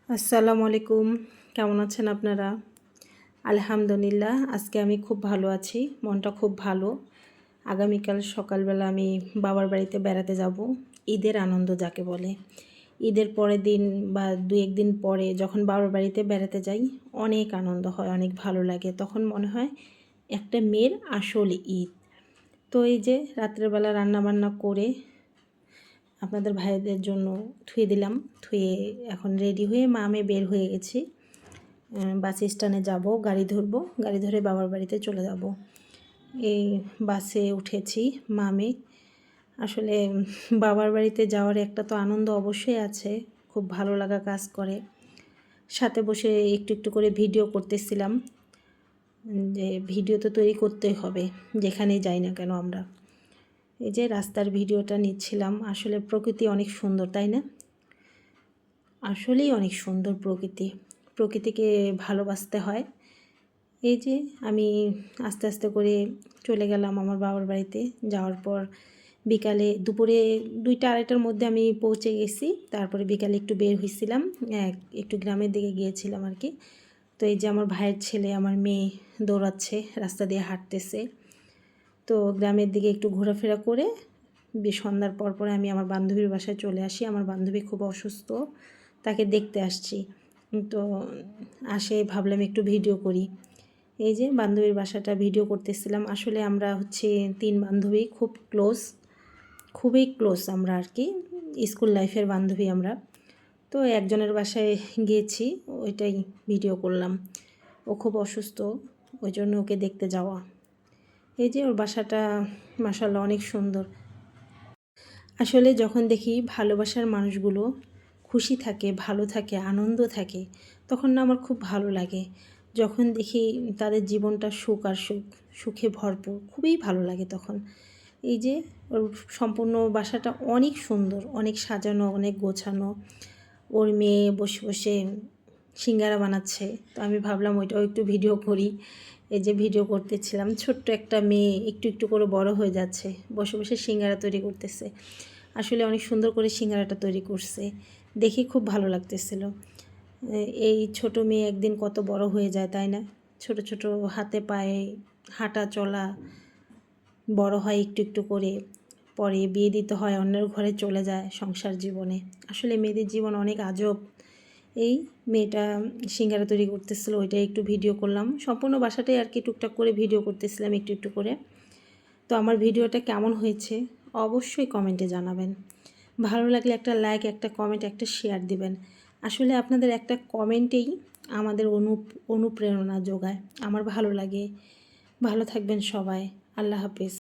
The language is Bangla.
আসসালামু আলাইকুম। কেমন আছেন আপনারা? আলহামদুলিল্লাহ, আজকে আমি খুব ভালো আছি। মনটা খুব ভালো। আগামীকাল সকালবেলা আমি বাবার বাড়িতে বেড়াতে যাব। ঈদের আনন্দ যাকে বলে। ঈদের পরের দিন বা ২-১ দিন পরে যখন বাবার বাড়িতে বেড়াতে যাই, অনেক আনন্দ হয়, অনেক ভালো লাগে। তখন মনে হয় একটা মেয়ের আসল ঈদ। তো এই যে রাত্রেবেলা রান্নাবান্না করে আপনাদের ভাইদের জন্য ধুয়ে দিলাম। ধুয়ে এখন রেডি হয়ে আমি বের হয়ে গেছি। বাস স্ট্যান্ডে যাব, গাড়ি ধরবো, গাড়ি ধরে বাবার বাড়িতে চলে যাব। এই বাসে উঠেছি আমি। আসলে বাবার বাড়িতে যাওয়ার একটা তো আনন্দ অবশ্যই আছে, খুব ভালো লাগা কাজ করে। সাথে বসে একটু একটু করে ভিডিও করতেছিলাম, যে ভিডিও তো তৈরি করতেই হবে যেখানেই যাই না কেন আমরা। এই যে রাস্তার ভিডিওটা নিচ্ছিলাম। আসলে প্রকৃতি অনেক সুন্দর, তাই না? আসলেই অনেক সুন্দর প্রকৃতি। প্রকৃতিকে ভালোবাসতে হয়। এই যে আমি আস্তে আস্তে করে চলে গেলাম আমার বাবার বাড়িতে। যাওয়ার পর বিকালে দুপুরে ২টা-২.৫টার মধ্যে আমি পৌঁছে গেছি। তারপরে বিকালে একটু বের হয়েছিলাম, একটু গ্রামের দিকে গিয়েছিলাম আর কি। তো এই যে আমার ভাইয়ের ছেলে, আমার মেয়ে দৌড়াচ্ছে, রাস্তা দিয়ে হাঁটতেছে। তো গ্রামের দিকে একটু ঘোরাফেরা করে সন্ধ্যার পর আমি আমার বান্ধবীর বাসায় চলে আসি। আমার বান্ধবী খুব অসুস্থ, তাকে দেখতে আসছি। তো ভাবলাম একটু ভিডিও করি। এই যে বান্ধবীর বাসাটা ভিডিও করতেছিলাম। আসলে আমরা ৩ বান্ধবী, খুব ক্লোজ, খুবই ক্লোজ আমরা আর কি, স্কুল লাইফের বান্ধবী আমরা। তো একজনের বাসায় গিয়েছি, ওইটাই ভিডিও করলাম। ও খুব অসুস্থ, ওই জন্য ওকে দেখতে যাওয়া। এই যে ওর বাসাটা মাশাআল্লাহ অনেক সুন্দর। আসলে যখন দেখি ভালোবাসার মানুষগুলো খুশি থাকে, ভালো থাকে, আনন্দ থাকে, তখন না আমার খুব ভালো লাগে। যখন দেখি তাদের জীবনটা সুখ আর সুখ, সুখে ভরপুর, খুবই ভালো লাগে তখন। এই যে ওর সম্পূর্ণ বাসাটা অনেক সুন্দর, অনেক সাজানো, অনেক গোছানো। ওর মেয়ে বসে বসে সিঙ্গারা বানাচ্ছে। তো আমি ভাবলাম ওইটাও একটু ভিডিও করি। এই যে ভিডিও করতেছিলাম, ছোট্ট একটা মেয়ে একটু একটু করে বড় হয়ে যাচ্ছে, বসে বসে সিঙ্গারা তৈরি করতেছে। আসলে অনেক সুন্দর করে সিঙ্গারাটা তৈরি করছে, দেখে খুব ভালো লাগতেছিল। এই ছোট মেয়ে একদিন কত বড় হয়ে যায়, তাই না? ছোট ছোট হাতে পায়ে হাঁটা চলা, বড় হয় একটু একটু করে, পরে বিয়ে দিতে হয়, অন্যের ঘরে চলে যায় সংসার জীবনে। আসলে মেয়েদের জীবন অনেক আজব। এই মেয়েটা সিঙ্গারা তৈরি করতেছিল, ওইটাই একটু ভিডিও করলাম। সম্পূর্ণ বাসাটাই আর কি টুকটাক করে ভিডিও করতেছিলাম একটু একটু করে। তো আমার ভিডিওটা কেমন হয়েছে অবশ্যই কমেন্টে জানাবেন। ভালো লাগলে একটা লাইক, একটা কমেন্ট, একটা শেয়ার দিবেন। আসলে আপনাদের একটা কমেন্টেই আমাদের অনুপ্রেরণা যোগায়। আমার ভালো লাগে। ভালো থাকবেন সবাই। আল্লাহ হাফেজ।